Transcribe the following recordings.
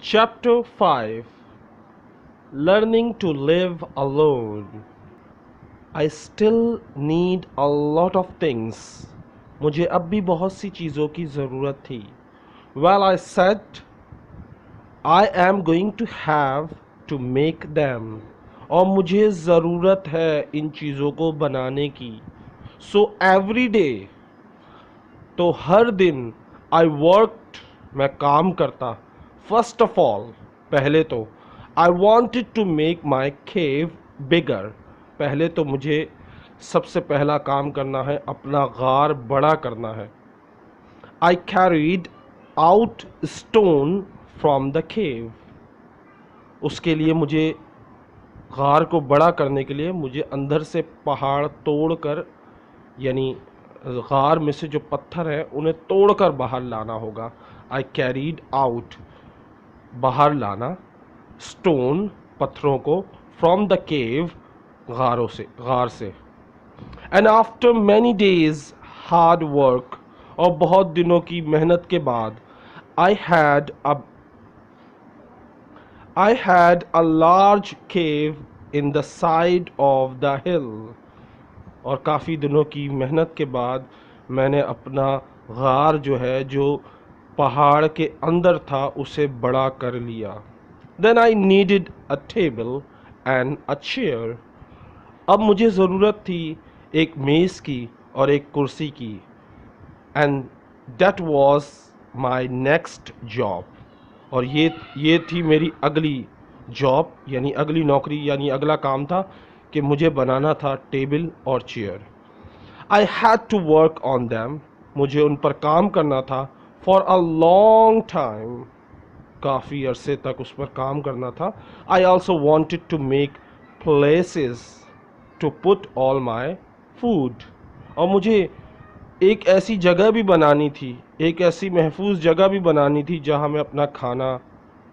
Chapter 5. Learning to Live Alone. I still need a lot of things. मुझे अब भी बहुत सी चीज़ों की ज़रूरत थी. Well, I said I am going to have to make them. और मुझे ज़रूरत है इन चीज़ों को बनाने की. So every day, तो हर दिन I worked, मैं काम करता. First of all, पहले तो I wanted to make my cave bigger. पहले तो मुझे सबसे पहला काम करना है, अपना गार बड़ा करना है. I carried out stone from the cave. उसके लिए मुझे गार को बड़ा करने के लिए मुझे अंदर से पहाड़ तोड़कर, यानी गार में से जो पत्थर हैं उन्हें तोड़कर बाहर लाना होगा. आई कैरीड आउट, बाहर लाना, स्टोन, पत्थरों को, फ्रॉम द केव, गार से. And after many days hard work, और बहुत दिनों की मेहनत के बाद, I had a large cave in the side of the हिल. और काफ़ी दिनों की मेहनत के बाद मैंने अपना गार जो है, जो पहाड़ के अंदर था, उसे बड़ा कर लिया. Then I needed a table and a chair. अब मुझे ज़रूरत थी एक मेज़ की और एक कुर्सी की. And that was my next job. और ये थी मेरी अगली जॉब, यानी अगली नौकरी, यानी अगला काम था कि मुझे बनाना था टेबल और chair. I had to work on them. मुझे उन पर काम करना था. फॉर अ लॉन्ग टाइम, काफ़ी अरसे तक उस पर काम करना था. I also wanted to make places to put all my food. और मुझे एक ऐसी जगह भी बनानी थी, एक ऐसी महफूज जगह भी बनानी थी जहाँ मैं अपना खाना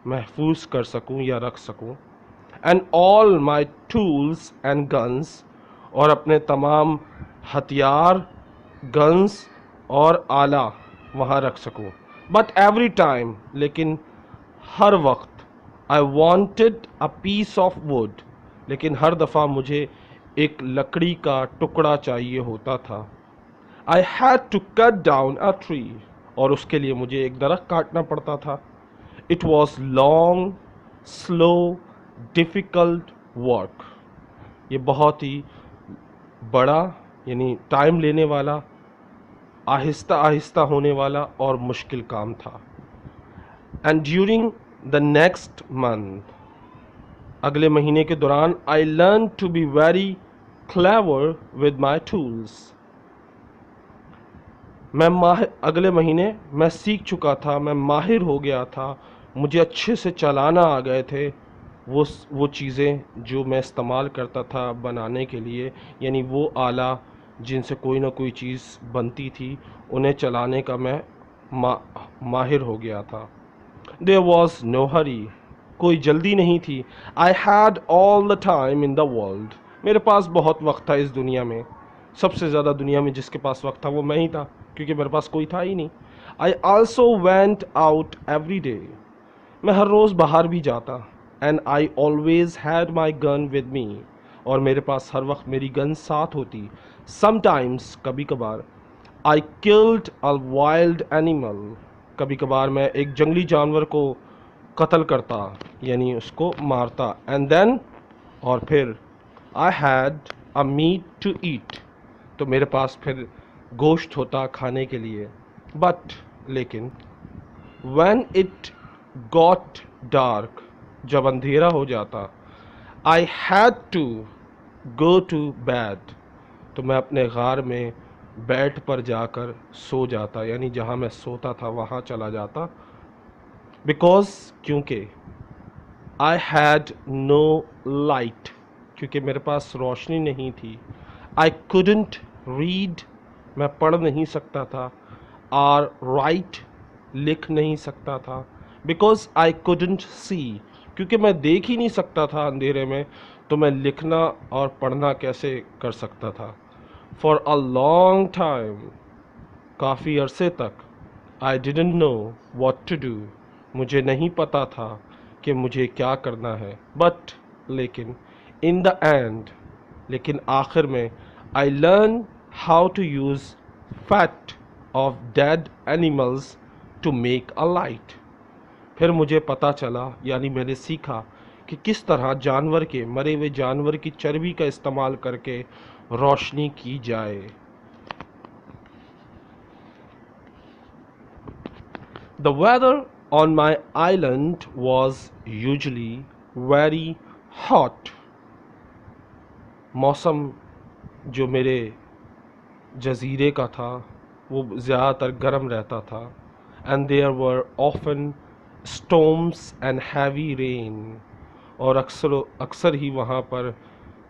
महफूज कर सकूँ या रख सकूँ. And all my tools and guns, और अपने तमाम हथियार, गन्स और आला वहाँ रख सकूँ. बट एवरी टाइम, लेकिन हर वक्त, I wanted a piece of wood, लेकिन हर दफ़ा मुझे एक लकड़ी का टुकड़ा चाहिए होता था. I had to cut down a tree, और उसके लिए मुझे एक दरख्त काटना पड़ता था. It was long, slow, difficult work. ये बहुत ही बड़ा, यानी टाइम लेने वाला, आहिस्ता आहिस्ता होने वाला और मुश्किल काम था. And during the next month, अगले महीने के दौरान, I learn to be very clever with my tools. अगले महीने मैं सीख चुका था, मैं माहिर हो गया था, मुझे अच्छे से चलाना आ गए थे वो चीज़ें जो मैं इस्तेमाल करता था बनाने के लिए, यानी वो आला जिनसे कोई ना कोई चीज़ बनती थी, उन्हें चलाने का मैं माहिर हो गया था. देयर वॉज नो हरी, कोई जल्दी नहीं थी. I had all the time in the world. मेरे पास बहुत वक्त था इस दुनिया में. सबसे ज़्यादा दुनिया में जिसके पास वक्त था वो मैं ही था, क्योंकि मेरे पास कोई था ही नहीं. I also went out every day. मैं हर रोज़ बाहर भी जाता. And I always had my gun with me, और मेरे पास हर वक्त मेरी गन साथ होती. समटाइम्स, कभी कभार, I killed a wild animal. कभी कभार मैं एक जंगली जानवर को कत्ल करता, यानी उसको मारता. एंड देन, और फिर, I had a meat to eat. तो मेरे पास फिर गोश्त होता खाने के लिए. बट, लेकिन, व्हेन इट गॉट डार्क, जब अंधेरा हो जाता, I had to go to bed. तो मैं अपने गार में बेड पर जाकर सो जाता, यानी जहाँ मैं सोता था वहाँ चला जाता. बिकॉज, क्योंकि, आई हैड नो लाइट, क्योंकि मेरे पास रोशनी नहीं थी. आई couldn't रीड, मैं पढ़ नहीं सकता था. और राइट, लिख नहीं सकता था. बिकॉज आई couldn't सी, क्योंकि मैं देख ही नहीं सकता था अंधेरे में, तो मैं लिखना और पढ़ना कैसे कर सकता था. फॉर अ लॉन्ग टाइम, काफ़ी अरसे तक, I didn't know what to do, मुझे नहीं पता था कि मुझे क्या करना है, बट लेकिन इन द एंड, लेकिन आखिर में I learn how to use fat of dead animals to make a light. फिर मुझे पता चला, यानी मैंने सीखा कि किस तरह जानवर के, मरे हुए जानवर की चर्बी का इस्तेमाल करके रोशनी की जाए। The weather on my island was usually very hot. मौसम जो मेरे जजीरे का था वो ज़्यादातर गर्म रहता था। And there were often storms and heavy rain, और अक्सर ही वहाँ पर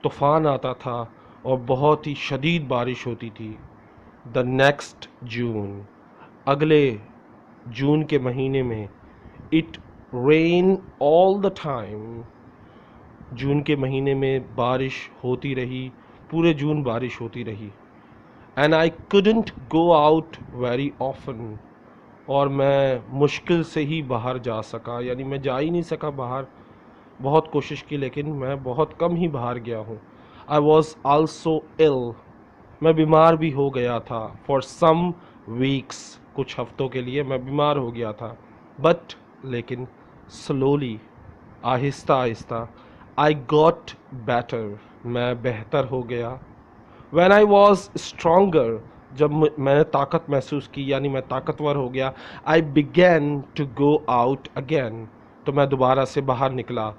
तूफ़ान आता था और बहुत ही शदीद बारिश होती थी। द नेक्स्ट जून, अगले जून के महीने में, it rain all the time. जून के महीने में बारिश होती रही, पूरे जून बारिश होती रही। And I couldn't go out very often, और मैं मुश्किल से ही बाहर जा सका, यानी मैं जा ही नहीं सका बाहर। बहुत कोशिश की लेकिन मैं बहुत कम ही बाहर गया हूँ। आई वॉज आल्सो इल, मैं बीमार भी हो गया था। फॉर सम वीक्स, कुछ हफ्तों के लिए मैं बीमार हो गया था। बट लेकिन स्लोली, आहिस्ता आहिस्ता, आई गॉट बेटर, मैं बेहतर हो गया। When I was stronger, जब मैंने ताकत महसूस की, यानी मैं ताकतवर हो गया, I began to go out again, तो मैं दोबारा से बाहर निकला।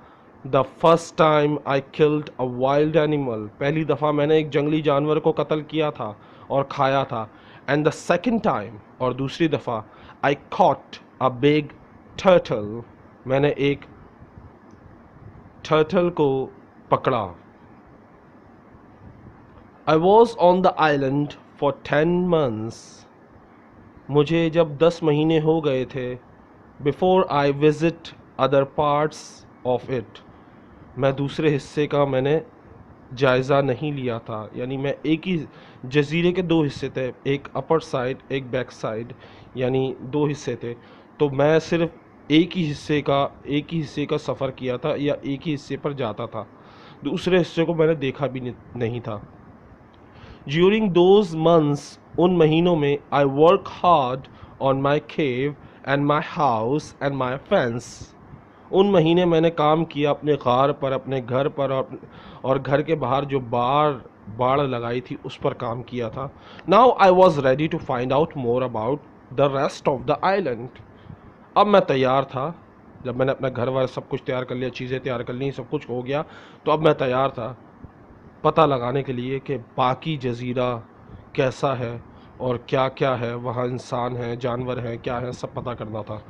The first time I killed a wild animal, पहली दफ़ा मैंने एक जंगली जानवर को कत्ल किया था और खाया था। And the second time, और दूसरी दफ़ा, I caught a big turtle, मैंने एक टर्टल को पकड़ा। I was on the island for 10 months, मुझे जब 10 महीने हो गए थे, before I visit other parts of it, मैं दूसरे हिस्से का मैंने जायज़ा नहीं लिया था। यानी मैं एक ही जजीरे के दो हिस्से थे, एक अपर साइड एक बैक साइड, यानी दो हिस्से थे। तो मैं सिर्फ एक ही हिस्से का सफ़र किया था, या एक ही हिस्से पर जाता था, दूसरे हिस्से को मैंने देखा भी नहीं था। During those months, उन महीनों में, I work hard on my cave and my house and my fence. उन महीने मैंने काम किया अपने गार पर, अपने घर पर, और घर के बाहर जो बाड़ लगाई थी उस पर काम किया था। Now I was ready to find out more about the rest of the island. अब मैं तैयार था, जब मैंने अपना घर वर सब कुछ तैयार कर लिया, चीज़ें तैयार कर ली, सब कुछ हो गया, तो अब मैं तैयार था पता लगाने के लिए कि बाकी जजीरा कैसा है और क्या क्या है वहाँ, इंसान हैं, जानवर हैं, क्या है, सब पता करना था।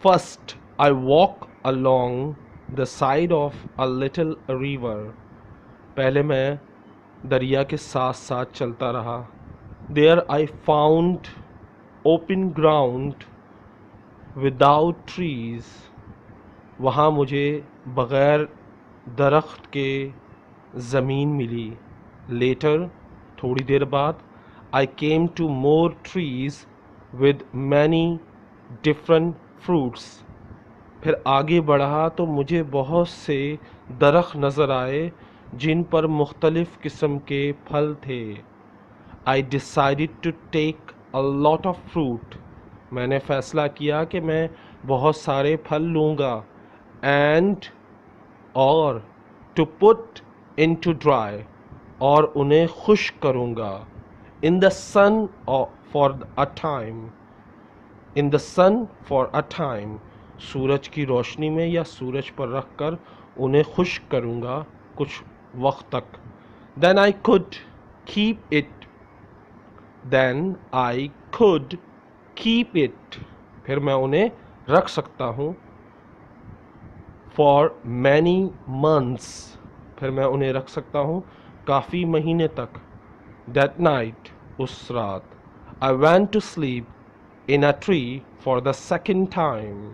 First I walk along the side of a little river, पहले मैं दरिया के साथ साथ चलता रहा। There I found open ground without trees, वहाँ मुझे बग़ैर दरख्त के ज़मीन मिली। लेटर, थोड़ी देर बाद, I came to more trees with many different fruits, फिर आगे बढ़ा तो मुझे बहुत से दरख्त नज़र आए जिन पर मुख्तलिफ़ किस्म के फल थे। I decided to take a lot of fruit, मैंने फ़ैसला किया कि मैं बहुत सारे फल लूँगा। एंड, और, to put in to dry, और उन्हें खुश्क करूँगा। In the sun for a time, in the sun for a time, सूरज की रोशनी में या सूरज पर रख कर उन्हें खुश्क करूँगा कुछ वक्त तक। Then I could keep it, then I could keep it, फिर मैं उन्हें रख सकता हूँ। फॉर मैनी मंथ्स, फिर मैं उन्हें रख सकता हूँ काफ़ी महीने तक। दैट नाइट, उस रात, I went to sleep in a tree for the second time,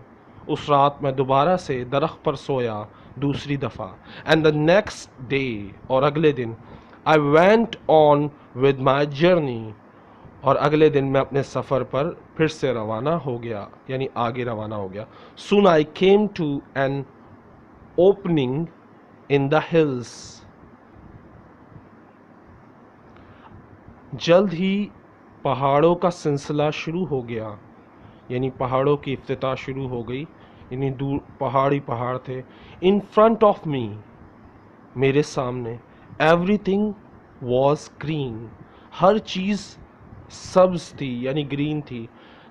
उस रात मैं दोबारा से दरख्त पर सोया दूसरी दफ़ा। एंड द नेक्स्ट डे, और अगले दिन, I went on with my journey, और अगले दिन मैं अपने सफ़र पर फिर से रवाना हो गया, यानी आगे रवाना हो गया। Soon I came to an opening in the hills. जल्द ही पहाड़ों का सिलसिला शुरू हो गया, यानी पहाड़ों की इफ्तिताह शुरू हो गई, यानी दूर पहाड़ ही पहाड़ थे। इन फ्रंट ऑफ मी, मेरे सामने, एवरीथिंग वॉज ग्रीन, हर चीज़ सब्ज थी यानी ग्रीन थी।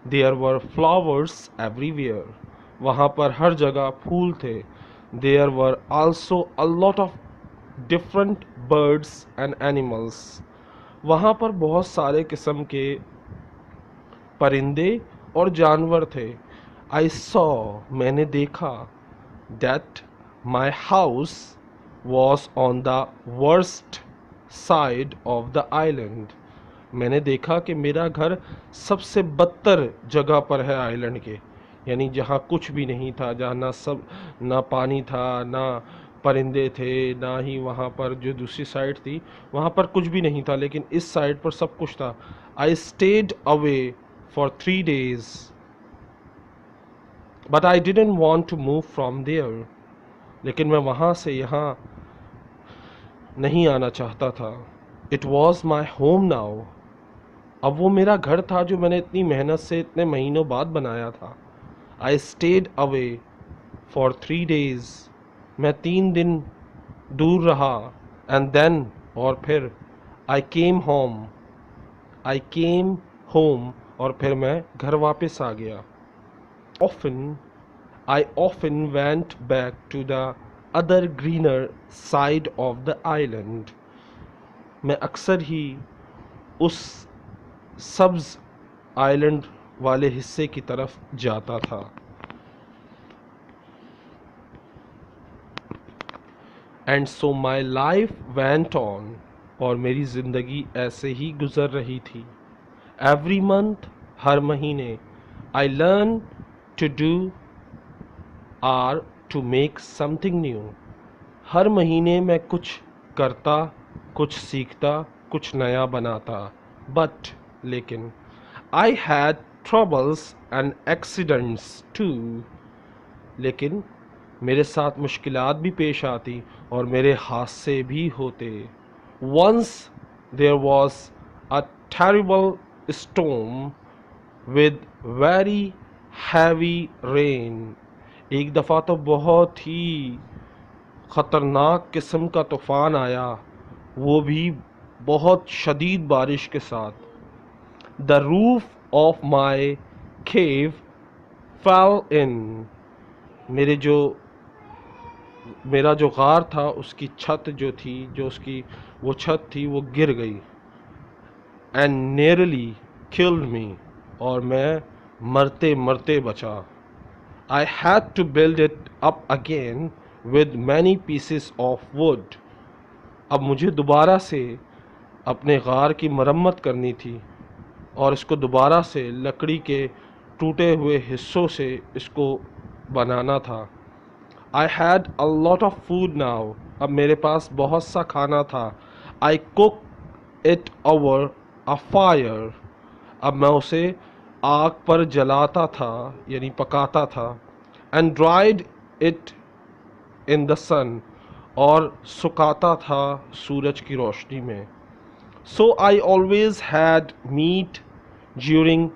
देयर वर फ्लावर्स एवरीवेयर, वहाँ पर हर जगह फूल थे। There were also a lot of different birds and animals, वहाँ पर बहुत सारे किस्म के परिंदे और जानवर थे। आई सॉ, मैंने देखा, that my house was on the worst side of the island, मैंने देखा कि मेरा घर सबसे बदतर जगह पर है आइलैंड के, यानी जहाँ कुछ भी नहीं था, जहाँ ना पानी था, ना परिंदे थे, ना ही वहाँ पर जो दूसरी साइड थी वहाँ पर कुछ भी नहीं था, लेकिन इस साइड पर सब कुछ था। I stayed away for 3 days but I didn't want to move from there, लेकिन मैं वहाँ से यहाँ नहीं आना चाहता था। It was my home now, अब वो मेरा घर था जो मैंने इतनी मेहनत से इतने महीनों बाद बनाया था। I stayed away for 3 days, मैं 3 दिन दूर रहा। एंड देन, और फिर, आई केम होम, आई केम होम, और फिर मैं घर वापस आ गया। Often, I often went back to the other greener side of the island, मैं अक्सर ही उस सब्ज आइलैंड वाले हिस्से की तरफ जाता था। And so my life went on, और मेरी ज़िंदगी ऐसे ही गुजर रही थी। एवरी मंथ, हर महीने, I learn to do or to make something new, हर महीने मैं कुछ करता, कुछ सीखता, कुछ नया बनाता। बट, लेकिन, I had troubles and accidents too, लेकिन मेरे साथ मुश्किलात भी पेश आती और मेरे हादसे भी होते। Once there was a terrible storm with very heavy rain, एक दफ़ा तो बहुत ही ख़तरनाक किस्म का तूफ़ान आया, वो भी बहुत शदीद बारिश के साथ। The roof of my cave fell in, मेरा जो गार था उसकी छत जो थी, जो उसकी वो छत थी, वो गिर गई। एंड नियरली किल्ड मी, और मैं मरते मरते बचा। I had to build it up again with many pieces of wood, अब मुझे दोबारा से अपने गार की मरम्मत करनी थी और इसको दोबारा से लकड़ी के टूटे हुए हिस्सों से इसको बनाना था। I had a lot of food now, अब मेरे पास बहुत सा खाना था। I cook it over a fire, अब मैं उसे आग पर जलाता था यानी पकाता था। And dried it in the sun, और सुखाता था सूरज की रोशनी में। So I always had meat during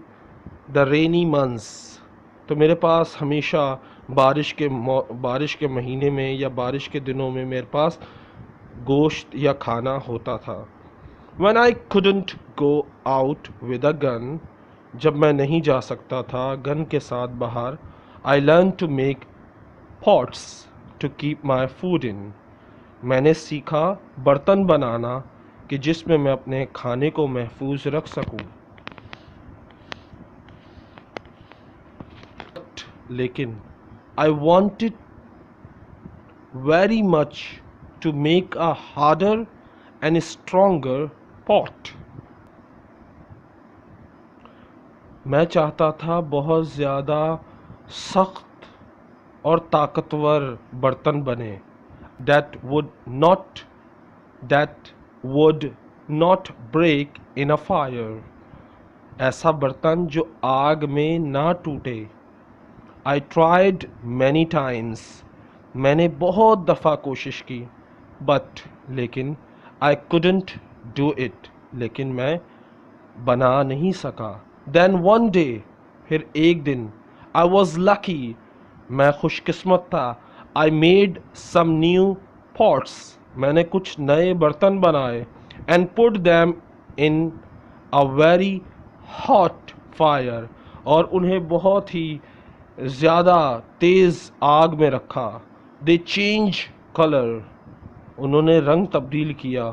the rainy months, तो मेरे पास हमेशा बारिश के महीने में या बारिश के दिनों में मेरे पास गोश्त या खाना होता था। When I couldn't go out with a gun, जब मैं नहीं जा सकता था गन के साथ बाहर, I learned to make pots to keep my food in, मैंने सीखा बर्तन बनाना कि जिसमें मैं अपने खाने को महफूज रख सकूं। लेकिन I wanted very much to make a harder and stronger pot, मैं चाहता था बहुत ज़्यादा सख्त और ताकतवर बर्तन बने। that would not break in a fire, ऐसा बर्तन जो आग में ना टूटे। आई ट्राइड मैनी टाइम्स, मैंने बहुत दफ़ा कोशिश की। बट लेकिन आई कुडंट डू इट, लेकिन मैं बना नहीं सका। देन वन डे, फिर एक दिन, आई वॉज लकी, मैं खुशकिस्मत था। I made some new pots, मैंने कुछ नए बर्तन बनाए। And put them in a very hot fire, और उन्हें बहुत ही ज़्यादा तेज़ आग में रखा। दे चेंज कलर, उन्होंने रंग तब्दील किया।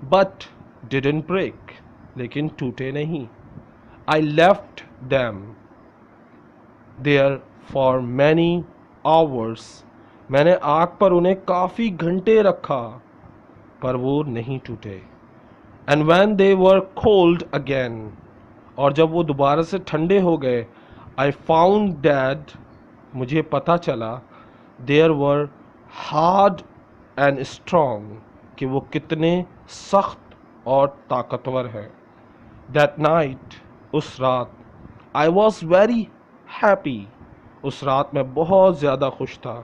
बट डिडंट ब्रेक, लेकिन टूटे नहीं। I left them there for many hours, मैंने आग पर उन्हें काफ़ी घंटे रखा, पर वो नहीं टूटे। And when they were cold again, और जब वो दोबारा से ठंडे हो गए, आई फाउंड दैट, मुझे पता चला, there were hard and strong, कि वो कितने सख्त और ताकतवर हैं। दैट नाइट, उस रात, आई वॉज वेरी हैप्पी, उस रात मैं बहुत ज़्यादा खुश था।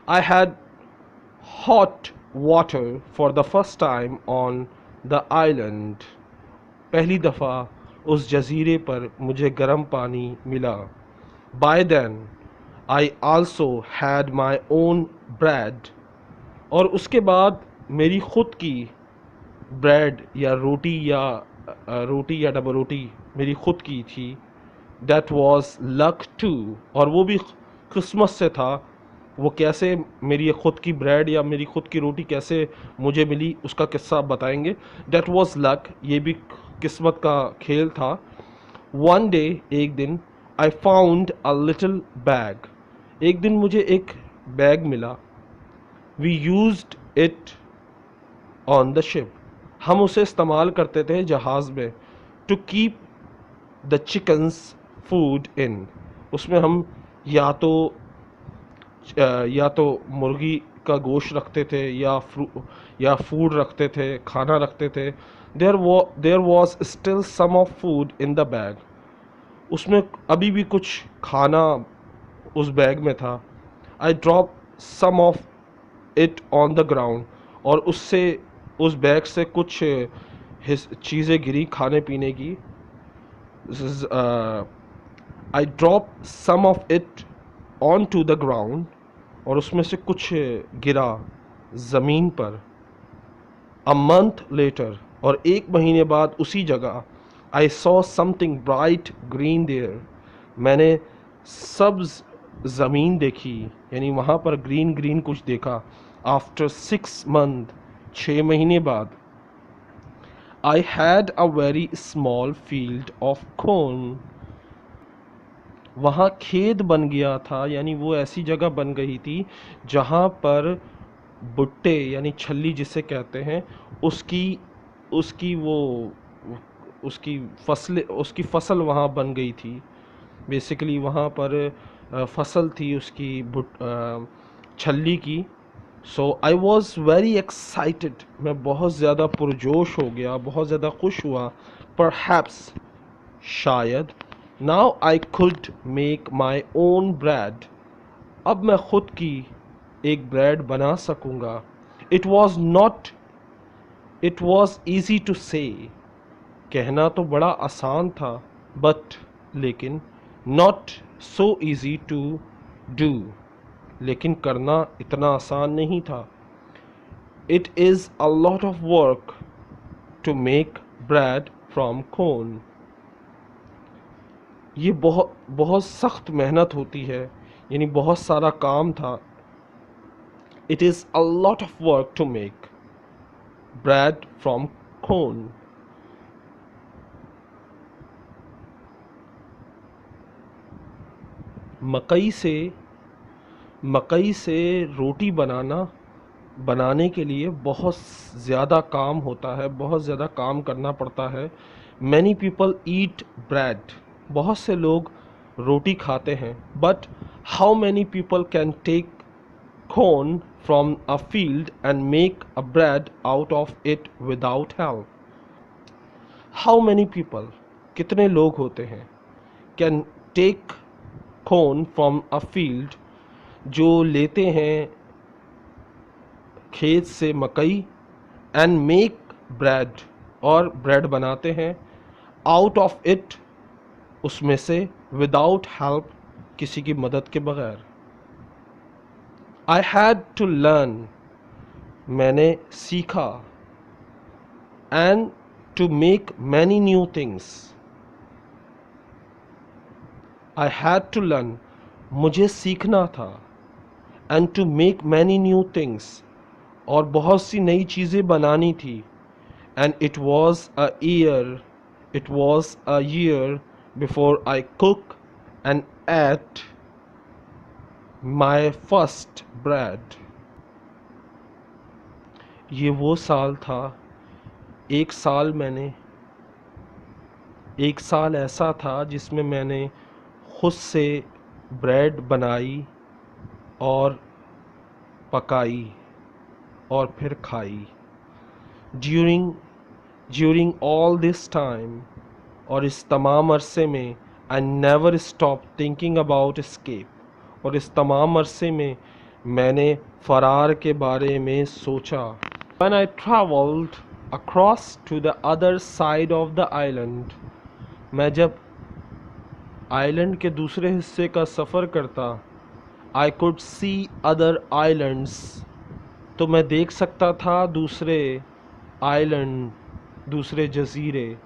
I had hot water for the first time on the island, पहली दफ़ा उस जजीरे पर मुझे गर्म पानी मिला। By then I also had my own bread, और उसके बाद मेरी खुद की ब्रेड या रोटी या डबल रोटी मेरी खुद की थी। दैट वॉज लक टू, और वो भी किस्मत से था। वो कैसे मेरी खुद की ब्रेड या मेरी खुद की रोटी कैसे मुझे मिली, उसका किस्सा आप बताएंगे। दैट वॉज लक, ये भी किस्मत का खेल था। वन डे, एक दिन, I found a little bag, एक दिन मुझे एक बैग मिला। We used it on the ship, हम उसे इस्तेमाल करते थे जहाज़ में। To keep the chickens food in, उसमें हम या तो मुर्गी का गोश्त रखते थे या फूड रखते थे, खाना रखते थे। There was still some of food in the bag, उसमें अभी भी कुछ खाना उस बैग में था। I drop some of it on the ground, और उससे उस बैग से कुछ चीज़ें गिरी खाने पीने की। I drop some of it on to the ground, और उसमें से कुछ गिरा ज़मीन पर। अ मंथ लेटर, और एक महीने बाद उसी जगह, I saw something bright green there, मैंने सब्ज ज़मीन देखी, यानी वहाँ पर ग्रीन ग्रीन कुछ देखा। आफ्टर 6 मंथ, 6 महीने बाद, I had a very small field of corn, वहाँ खेत बन गया था, यानी वो ऐसी जगह बन गई थी जहाँ पर भुट्टे यानी छल्ली जिसे कहते हैं, उसकी उसकी वो उसकी फसल वहाँ बन गई थी। बेसिकली वहाँ पर फसल थी उसकी छल्ली की। सो आई वॉज वेरी एक्साइटेड, मैं बहुत ज़्यादा पुरजोश हो गया, बहुत ज़्यादा खुश हुआ। परहैप्स, शायद, now I could make my own bread, अब मैं खुद की एक ब्रेड बना सकूँगा। इट वॉज ईजी टू से, कहना तो बड़ा आसान था, बट लेकिन not so easy to do, लेकिन करना इतना आसान नहीं था। It is a lot of work to make bread from corn, ये बहुत बहुत सख्त मेहनत होती है, यानी बहुत सारा काम था। It is a lot of work to make bread from corn. मकई से मकई से रोटी बनाने के लिए बहुत ज़्यादा काम होता है, बहुत ज़्यादा काम करना पड़ता है। मैनी पीपल ईट ब्रेड, बहुत से लोग रोटी खाते हैं। But how many people can take corn from a field and make a bread out of it without help? How many people? कितने लोग होते हैं can take corn from a field, जो लेते हैं खेत से मकई, एंड मेक ब्रेड, और ब्रेड बनाते हैं, आउट ऑफ इट, उसमें से, विदाउट हेल्प, किसी की मदद के बगैर। आई हैड टू लर्न, मैंने सीखा, and to make many new things. I had to learn, मुझे सीखना था, and to make many new things, और बहुत सी नई चीज़ें बनानी थी। And it was a year before I cook and ate my first bread. ये वो साल था, एक साल ऐसा था जिसमें मैंने खुद से ब्रेड बनाई और पकाई और फिर खाई। ड्यूरिंग ऑल दिस टाइम, और इस तमाम अरसे में, I never stop thinking about escape, और इस तमाम अरसे में मैंने फ़रार के बारे में सोचा। When I traveled across to the other side of the island, मैं जब आइलैंड के दूसरे हिस्से का सफ़र करता, I could see other islands, तो मैं देख सकता था दूसरे आइलैंड, दूसरे जजीरे।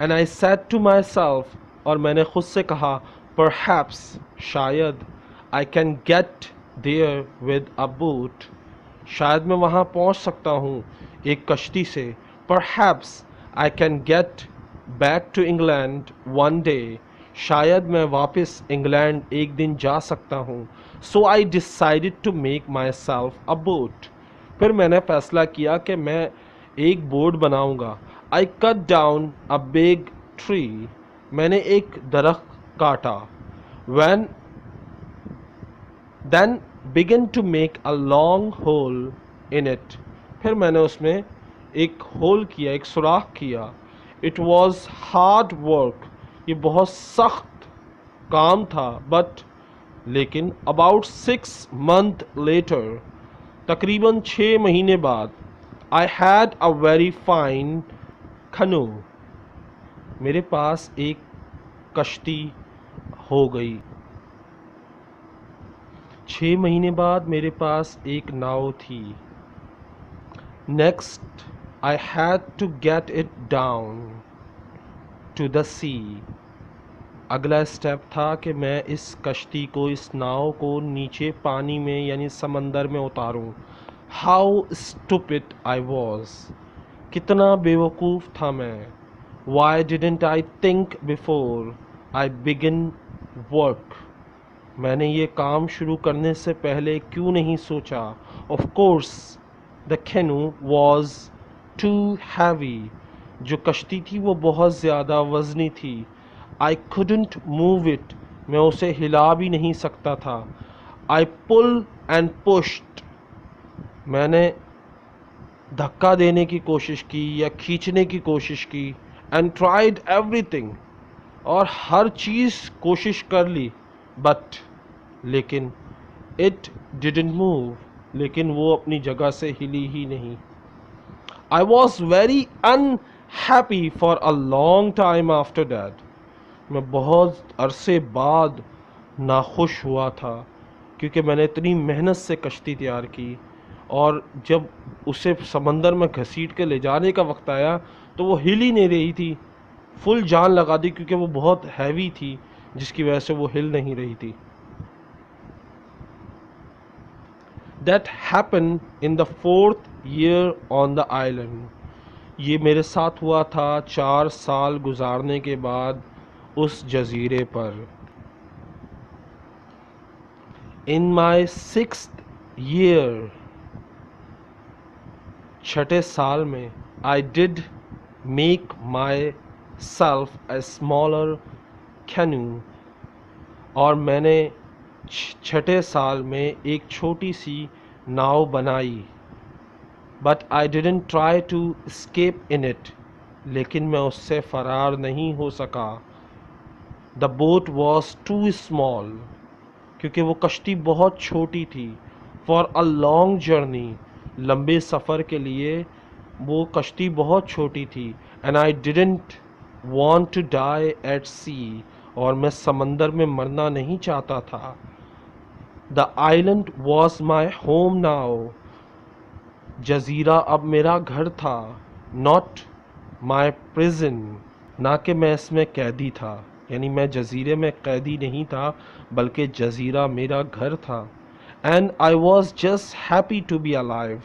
And I said to myself, और मैंने खुद से कहा, परहैप्स, शायद, I can get there with a boat, शायद मैं वहाँ पहुँच सकता हूँ एक कश्ती से। Perhaps I can get back to England one day, शायद मैं वापस इंग्लैंड एक दिन जा सकता हूँ। So I decided to make myself a boat, फिर मैंने फ़ैसला किया कि मैं एक बोट बनाऊंगा। आई cut down a big tree, मैंने एक दरख्त काटा। When then began to make a long hole in it, फिर मैंने उसमें एक होल किया, एक सुराख किया। इट वॉज हार्ड वर्क, ये बहुत सख्त काम था, बट लेकिन अबाउट 6 months लेटर, तकरीबन 6 महीने बाद, I had a very fine canoe, मेरे पास एक कश्ती हो गई। 6 महीने बाद मेरे पास एक नाव थी। Next I had to get it down to the sea, अगला स्टेप था कि मैं इस कश्ती को, इस नाव को नीचे पानी में यानी समंदर में उतारूं। हाउ स्टूपिड आई वॉज, कितना बेवकूफ़ था मैं। Why didn't I think before I begin work, मैंने ये काम शुरू करने से पहले क्यों नहीं सोचा। Of course the canoe was too heavy, जो कश्ती थी वो बहुत ज़्यादा वज़नी थी। आई couldn't मूव इट, मैं उसे हिला भी नहीं सकता था। आई पुल एंड पुश्ड, मैंने धक्का देने की कोशिश की या खींचने की कोशिश की। एंड ट्राइड एवरीथिंग, और हर चीज़ कोशिश कर ली, बट लेकिन इट डिडंट मूव, लेकिन वो अपनी जगह से हिली ही नहीं। I was very unhappy for a long time after that, मैं बहुत अरसे बाद नाखुश हुआ था, क्योंकि मैंने इतनी मेहनत से कश्ती तैयार की, और जब उसे समंदर में घसीट के ले जाने का वक्त आया तो वो हिल ही नहीं रही थी। फुल जान लगा दी क्योंकि वो बहुत हैवी थी, जिसकी वजह से वो हिल नहीं रही थी। That happen in the 4th year on the island, ये मेरे साथ हुआ था 4 साल गुजारने के बाद उस जजीरे पर। इन माई 6th year, छठे साल में, I did make my self a smaller Keanu, और मैंने छठे साल में एक छोटी सी नाव बनाई। But I didn't try to escape in it, लेकिन मैं उससे फ़रार नहीं हो सका। The boat was too small, क्योंकि वो कश्ती बहुत छोटी थी। फॉर अ लॉन्ग जर्नी, लंबे सफ़र के लिए वो कश्ती बहुत छोटी थी। And I didn't want to die at sea, और मैं समंदर में मरना नहीं चाहता था। The island was my home now, जजीरा अब मेरा घर था। नॉट माई प्रिजन, ना कि मैं इसमें कैदी था, यानी मैं जजीरे में कैदी नहीं था, बल्कि जजीरा मेरा घर था। And I was just happy to be alive,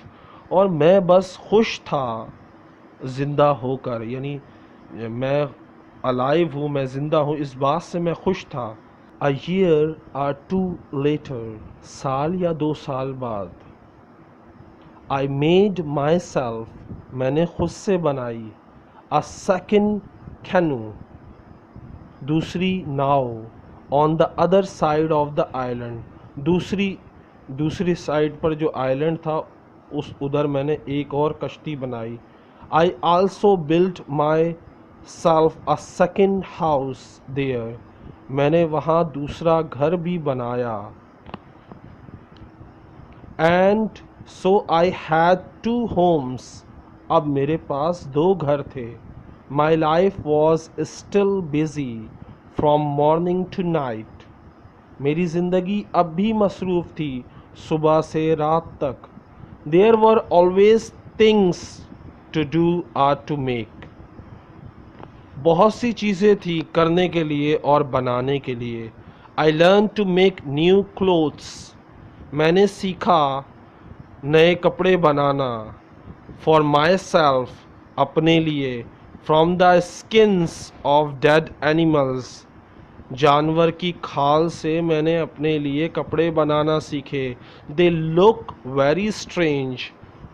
और मैं बस खुश था ज़िंदा होकर, यानी मैं अलाइव हूँ, मैं ज़िंदा हूँ, इस बात से मैं खुश था। A year or two later, साल या 2 साल बाद। आई मेड माई सेल्फ, मैंने खुद से बनाई। अ सेकेंड कैनू, दूसरी नाव। On the other side of the island, दूसरी साइड पर जो आइलैंड था उस उधर मैंने एक और कश्ती बनाई। I also built myself a second house there, मैंने वहाँ दूसरा घर भी बनाया। And so I had two homes, अब मेरे पास 2 घर थे। My life was still busy from morning to night, मेरी ज़िंदगी अब भी मसरूफ़ थी सुबह से रात तक। There were always things to do or to make, बहुत सी चीज़ें थी करने के लिए और बनाने के लिए। I learn to make new clothes, मैंने सीखा नए कपड़े बनाना। फॉर माई सेल्फ, अपने लिए। From the skins of dead animals, जानवर की खाल से मैंने अपने लिए कपड़े बनाना सीखे। दे लुक वेरी स्ट्रेंज,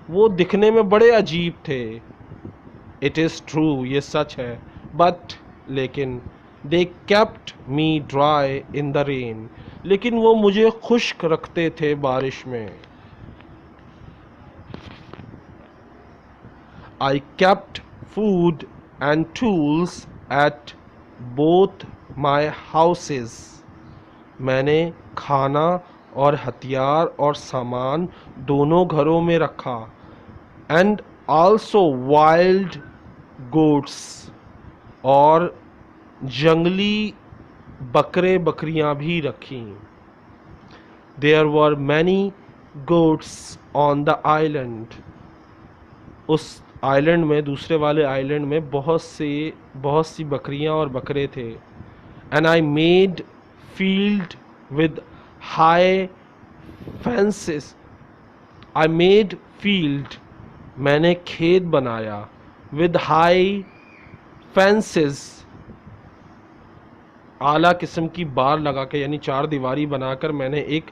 वो दिखने में बड़े अजीब थे। इट इज़ ट्रू, ये सच है। बट, लेकिन, they kept me dry in the rain, लेकिन वो मुझे खुश्क रखते थे बारिश में। I kept food and tools at both my houses, मैंने खाना और हथियार और सामान दोनों घरों में रखा। And also wild goats, और जंगली बकरे बकरियां भी रखीं। There were many goats on the island, उस आइलैंड में, दूसरे वाले आइलैंड में बहुत सी बकरियां और बकरे थे। And I made field with high fences, I made field, मैंने खेत बनाया। विद हाई फेंसेस, आला किस्म की बार लगा के, यानी 4 दीवारी बनाकर मैंने एक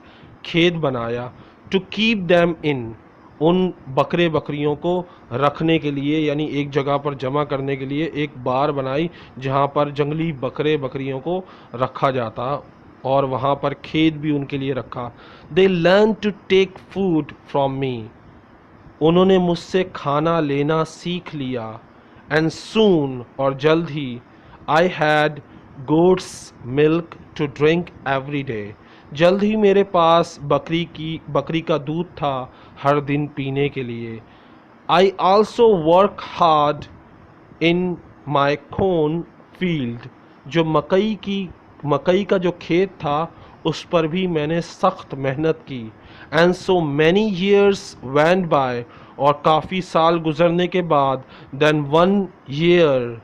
खेत बनाया। टू कीप देम इन, उन बकरे बकरियों को रखने के लिए, यानी एक जगह पर जमा करने के लिए एक बार बनाई जहाँ पर जंगली बकरे बकरियों को रखा जाता, और वहाँ पर खेत भी उनके लिए रखा। They learn to take food from me, उन्होंने मुझसे खाना लेना सीख लिया। एंड सून, और जल्द ही, I had goats milk to drink every day, जल्द ही मेरे पास बकरी का दूध था हर दिन पीने के लिए। I also work hard in my corn field, जो मकई का जो खेत था उस पर भी मैंने सख्त मेहनत की। And so many years went by, और काफ़ी साल गुजरने के बाद, देन वन ईयर,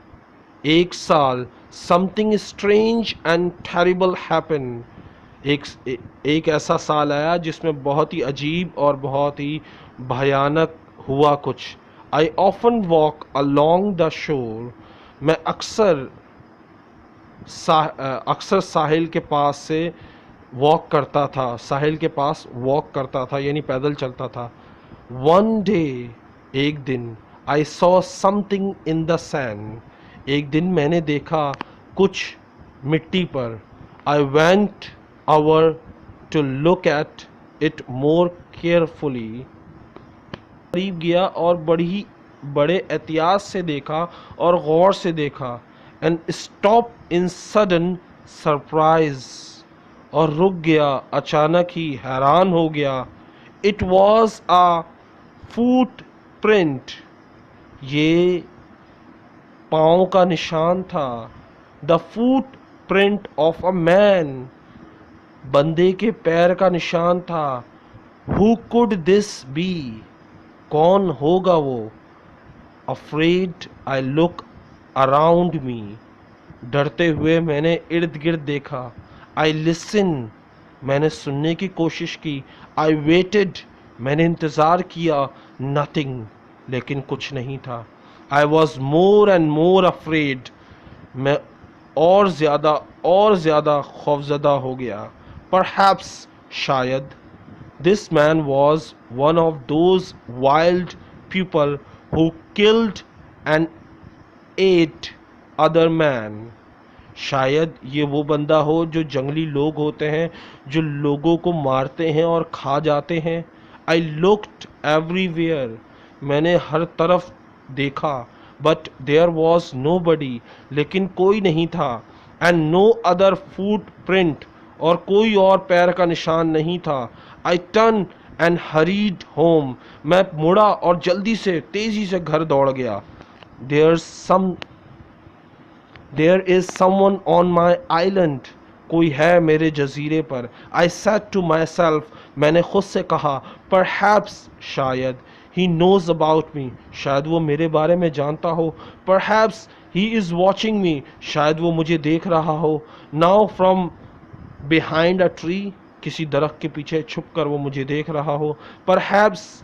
एक साल, something strange and terrible happen, एक ऐसा साल आया जिसमें बहुत ही अजीब और बहुत ही भयानक हुआ कुछ। I often walk along the shore, मैं अक्सर साहिल के पास से वॉक करता था, साहिल के पास वॉक करता था, यानी पैदल चलता था। वन डे, एक दिन, I saw something in the sand, एक दिन मैंने देखा कुछ मिट्टी पर। I went over to look at it more carefully, करीब गया और बड़ी बड़े एहतियात से देखा और गौर से देखा, and stop in sudden surprise, और रुक गया, अचानक ही हैरान हो गया। It was a foot print, ये पाँव का निशान था। The foot print of a man, बंदे के पैर का निशान था। हु कुड दिस बी, कौन होगा वो? Afraid I look around me, डरते हुए मैंने इर्द गिर्द देखा। आई लिसन, मैंने सुनने की कोशिश की। आई वेटेड, मैंने इंतज़ार किया। नथिंग, लेकिन कुछ नहीं था। I was more and more afraid, मैं और ज़्यादा खौफजदा हो गया। परहैप्स, शायद, this man was one of those wild people who killed and eight other man, शायद ये वो बंदा हो जो जंगली लोग होते हैं, जो लोगों को मारते हैं और खा जाते हैं। आई लुक्ड एवरीवेयर, मैंने हर तरफ देखा, but there was nobody, लेकिन कोई नहीं था। And no other footprint, और कोई और पैर का निशान नहीं था। I turn and hurried home, मैं मुड़ा और जल्दी से तेजी से घर दौड़ गया। There is someone on my island, कोई है मेरे जजीरे पर। I said to myself, मैंने खुद से कहा, परहैप्स, शायद, ही नोज अबाउट मी, शायद वो मेरे बारे में जानता हो। परहैप्स ही इज़ वॉचिंग मी, शायद वो मुझे देख रहा हो। Now from behind a tree, किसी दरख्त के पीछे छुप कर वो मुझे देख रहा हो। परहैप्स,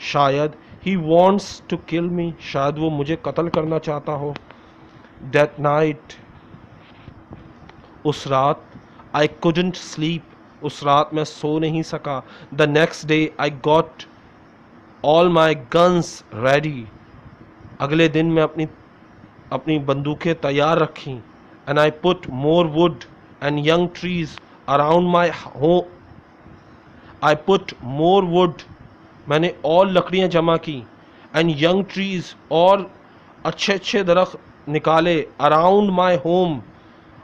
शायद, ही वॉन्ट्स टू किल मी, शायद वो मुझे कत्ल करना चाहता हो। That night, उस रात, I couldn't sleep, उस रात मैं सो नहीं सका। The next day I got all my guns ready, अगले दिन मैं अपनी बंदूकें तैयार रखी। And I put more wood and young trees around my home, I put more wood, मैंने और लकड़ियाँ जमा की। And young trees, और अच्छे अच्छे दरख्त निकाले। अराउंड माई होम,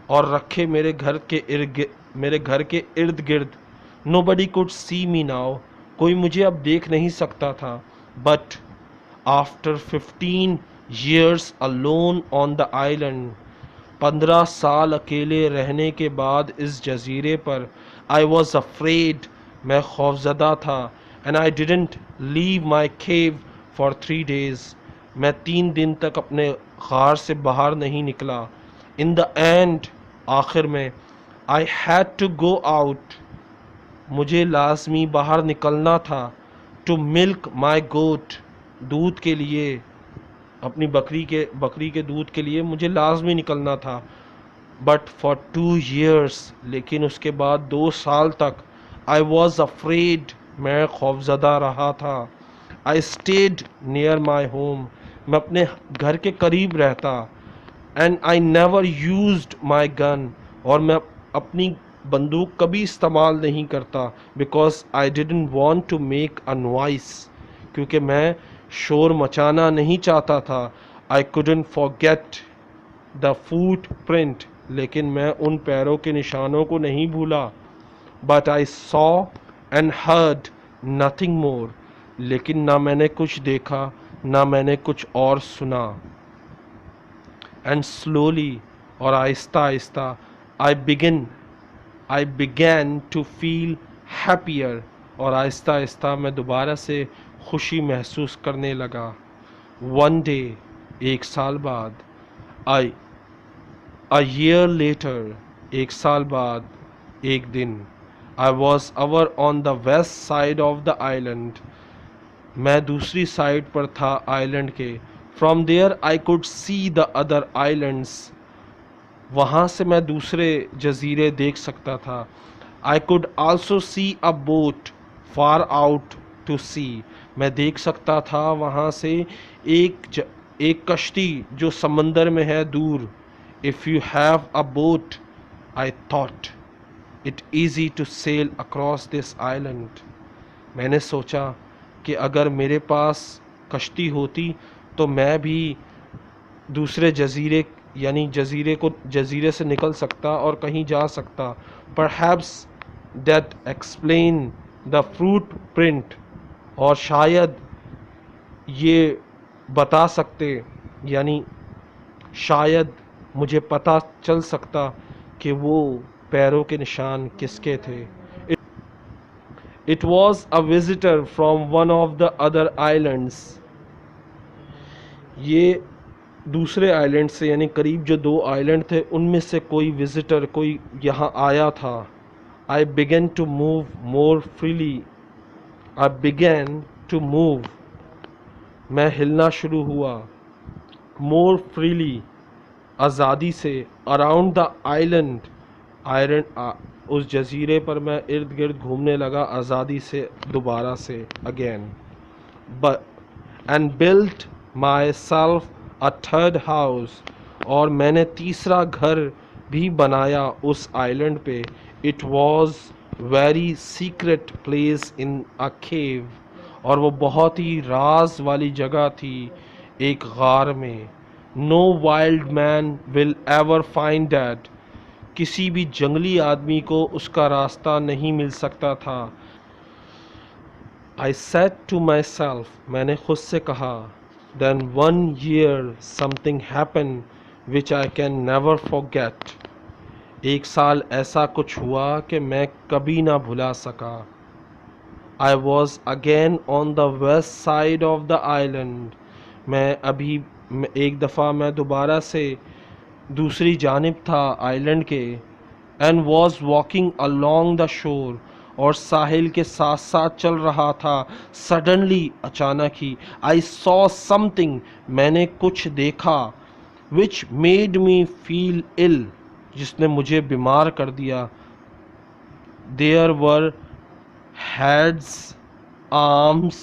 और रखे मेरे घर के इर्द गिर्द। Nobody could see me now, कोई मुझे अब देख नहीं सकता था। But after 15 years alone on the island, 15 साल अकेले रहने के बाद इस जजीरे पर, आई वॉज अफ्रेड, मैं खौफजदा था। And I didn't leave my cave for 3 days, मैं 3 दिन तक अपने गार से बाहर नहीं निकला। इन द एंड, आखिर में, I had to go out, मुझे लाजमी बाहर निकलना था। टू मिल्क माई गोट, दूध के लिए, अपनी बकरी के दूध के लिए मुझे लाजमी निकलना था। बट फॉर 2 years, लेकिन उसके बाद 2 साल तक, आई वॉज अफ्रेड, मैं खौफजदा रहा था। I stayed near my home, मैं अपने घर के करीब रहता। And I never used my gun, और मैं अपनी बंदूक कभी इस्तेमाल नहीं करता। Because I didn't want to make a noise, क्योंकि मैं शोर मचाना नहीं चाहता था। I couldn't forget the footprint, लेकिन मैं उन पैरों के निशानों को नहीं भूला। But I saw and heard nothing more, लेकिन ना मैंने कुछ देखा, ना मैंने कुछ और सुना। एंड स्लोली, और आहिस्ता आहिस्ता, I began to feel happier, और आहिस्ता आहिस्ता मैं दोबारा से खुशी महसूस करने लगा। वन डे, एक साल बाद, आई अ ईयर लेटर, एक साल बाद, एक दिन, I was our on the west side of the island, मैं दूसरी साइड पर था आइलैंड के। From there I could see the other islands, वहाँ से मैं दूसरे जजीरे देख सकता था। I could also see a boat far out to sea, मैं देख सकता था वहाँ से एक कश्ती जो समंदर में है दूर। If you have a boat, I thought it easy to sail across this island, मैंने सोचा कि अगर मेरे पास कश्ती होती तो मैं भी दूसरे जजीरे यानी जजीरे से निकल सकता और कहीं जा सकता। Perhaps that explain the fruit print, और शायद ये बता सकते, यानी शायद मुझे पता चल सकता कि वो पैरों के निशान किसके थे। It was a visitor from one of the other islands. ये दूसरे आइलैंड से, यानी करीब जो दो आइलैंड थे उनमें से कोई विजिटर, कोई यहाँ आया था। I began to move more freely. I began to move, मैं हिलना शुरू हुआ। मोर फ्रीली, आज़ादी से। अराउंड द आइलैंड, आयरन उस जजीरे पर मैं इर्द गिर्द घूमने लगा आज़ादी से, दोबारा से, again. But and built myself a third house, और मैंने तीसरा घर भी बनाया उस आइलैंड पे। It was very secret place in a cave, और वो बहुत ही राज वाली जगह थी, एक गार में। No wild man will ever find that, किसी भी जंगली आदमी को उसका रास्ता नहीं मिल सकता था। I said to myself, मैंने खुद से कहा, then one year something happen which I can never forget, एक साल ऐसा कुछ हुआ कि मैं कभी ना भुला सका। I was again on the west side of the island, एक दफ़ा मैं दोबारा से दूसरी जानिब था आइलैंड के। And was walking along the shore, और साहिल के साथ साथ चल रहा था। सडनली, अचानक ही, आई सॉ समथिंग, मैंने कुछ देखा। विच मेड मी फील इल, जिसने मुझे बीमार कर दिया। There were heads, arms,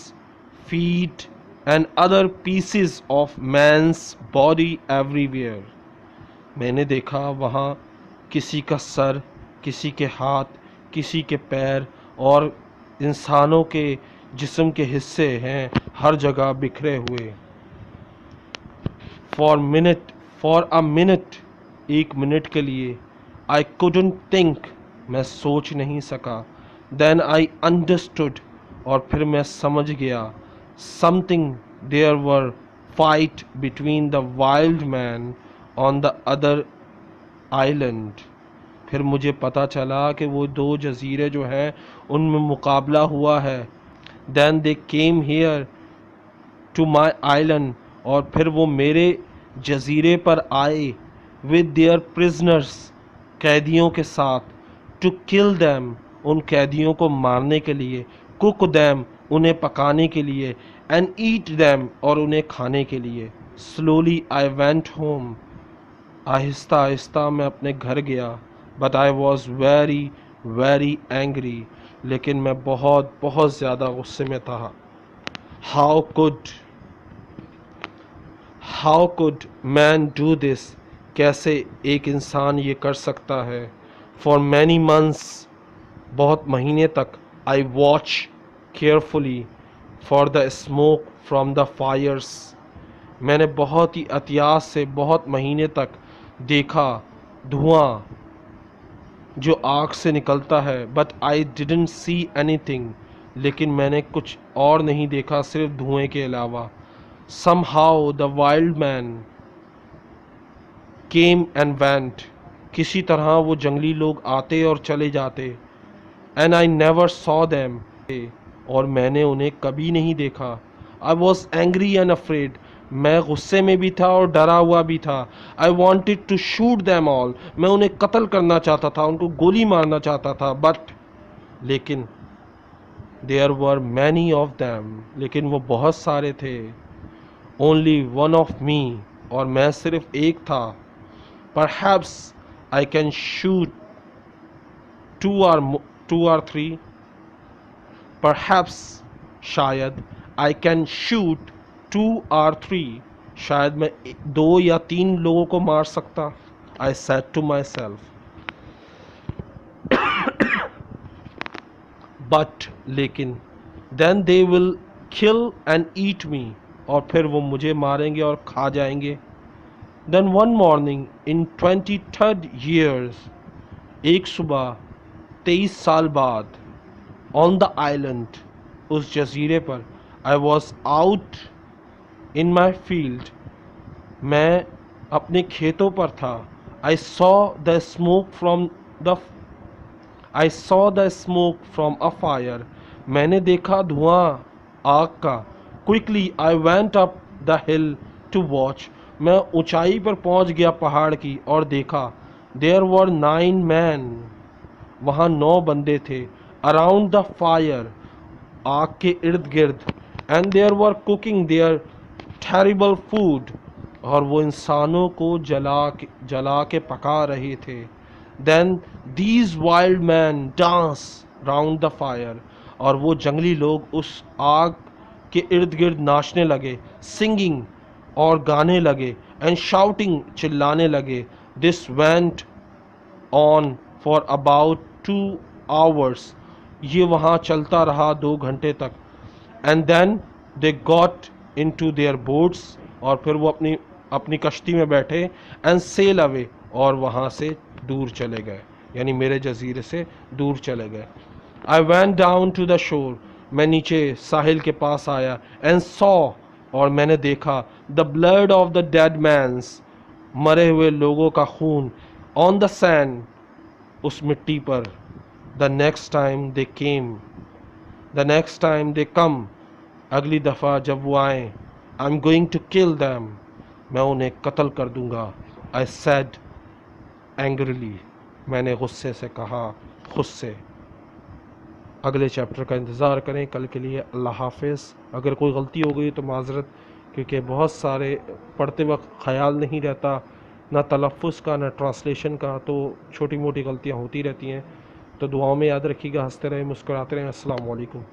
feet and other pieces of man's body everywhere. मैंने देखा वहाँ किसी का सर, किसी के हाथ, किसी के पैर, और इंसानों के जिस्म के हिस्से हैं हर जगह बिखरे हुए। फॉर अ मिनट, एक मिनट के लिए। आई couldn't थिंक, मैं सोच नहीं सका। देन आई अंडरस्टूड, और फिर मैं समझ गया। Something, there were fight between the wild man on the other island. फिर मुझे पता चला कि वो दो जजीरे जो हैं उनमें मुकाबला हुआ है। Then they came here to my island, और फिर वो मेरे जजीरे पर आए। विद देयर प्रिजनर्स, कैदियों के साथ। टू किल दैम, उन कैदियों को मारने के लिए। कुक दैम, उन्हें पकाने के लिए। एंड ईट दैम, और उन्हें खाने के लिए। Slowly I went home, Aahista Aahista मैं अपने घर गया। But I was very very angry, लेकिन मैं बहुत बहुत ज़्यादा गुस्से में था। How could how could man do this, कैसे एक इंसान ये कर सकता है। फॉर मैनी मंथ्स, बहुत महीने तक। I watch carefully for the smoke from the Fyers, मैंने बहुत ही एहतियात से बहुत महीने तक देखा धुआं जो आग से निकलता है। But I didn't see anything, लेकिन मैंने कुछ और नहीं देखा सिर्फ धुएं के अलावा। Somehow the wild man came and went, किसी तरह वो जंगली लोग आते और चले जाते। And I never saw them, और मैंने उन्हें कभी नहीं देखा। I was angry and afraid, मैं गुस्से में भी था और डरा हुआ भी था। I wanted to shoot them all, मैं उन्हें कत्ल करना चाहता था, उनको गोली मारना चाहता था। But लेकिन there were many of them, लेकिन वो बहुत सारे थे। Only one of me, और मैं सिर्फ एक था। Perhaps I can shoot two or three. Perhaps, शायद, I can shoot two or three, शायद मैं दो या तीन लोगों को मार सकता। I said to myself. But, लेकिन, then they will kill and eat me, और फिर वो मुझे मारेंगे और खा जाएंगे। देन वन मॉर्निंग इन 23rd years, एक सुबह 23 साल बाद, ऑन द आइलैंड, उस जजीरे पर, I was out in my field, मैं अपने खेतों पर था। I saw the smoke from the I saw the smoke from a fire, मैंने देखा धुआं आग का। Quickly I went up the hill to watch, मैं ऊंचाई पर पहुंच गया पहाड़ की और देखा। देयर वर 9 मैन, वहाँ 9 बंदे थे। अराउंड द फायर, आग के इर्द गिर्द। And there were cooking their terrible food, और वो इंसानों को जला के पका रहे थे। Then these wild man dance round the fire, और वो जंगली लोग उस आग के इर्द गिर्द नाचने लगे, सिंगिंग, और गाने लगे, एंड शाउटिंग, चिल्लाने लगे। This went on for about 2 hours, ये वहाँ चलता रहा 2 घंटे तक। And then they got into their boats, और फिर वो अपनी अपनी कश्ती में बैठे, एंड सेल अवे, और वहाँ से दूर चले गए, यानी मेरे जजीरे से दूर चले गए। I went down to the shore, मैं नीचे साहिल के पास आया। एंड सॉ, और मैंने देखा, the blood of the dead man's, मरे हुए लोगों का खून, ऑन द सैंड, उस मिट्टी पर। The next time they came, the next time they come, अगली दफ़ा जब वो आए, I am going to kill them, मैं उन्हें कत्ल कर दूंगा। आई सेड एंग्रीली, मैंने गुस्से से कहा, खुद से। अगले चैप्टर का इंतज़ार करें कल के लिए। अल्लाह हाफिज़। अगर कोई गलती हो गई तो माजरत, क्योंकि बहुत सारे पढ़ते वक्त ख्याल नहीं रहता, ना तलफ़ुज़ का ना ट्रांसलेशन का, तो छोटी मोटी गलतियाँ होती रहती हैं। तो दुआओं में याद रखिएगा। हंसते रहें, मुस्कुराते रहें। अस्सलाम वालेकुम।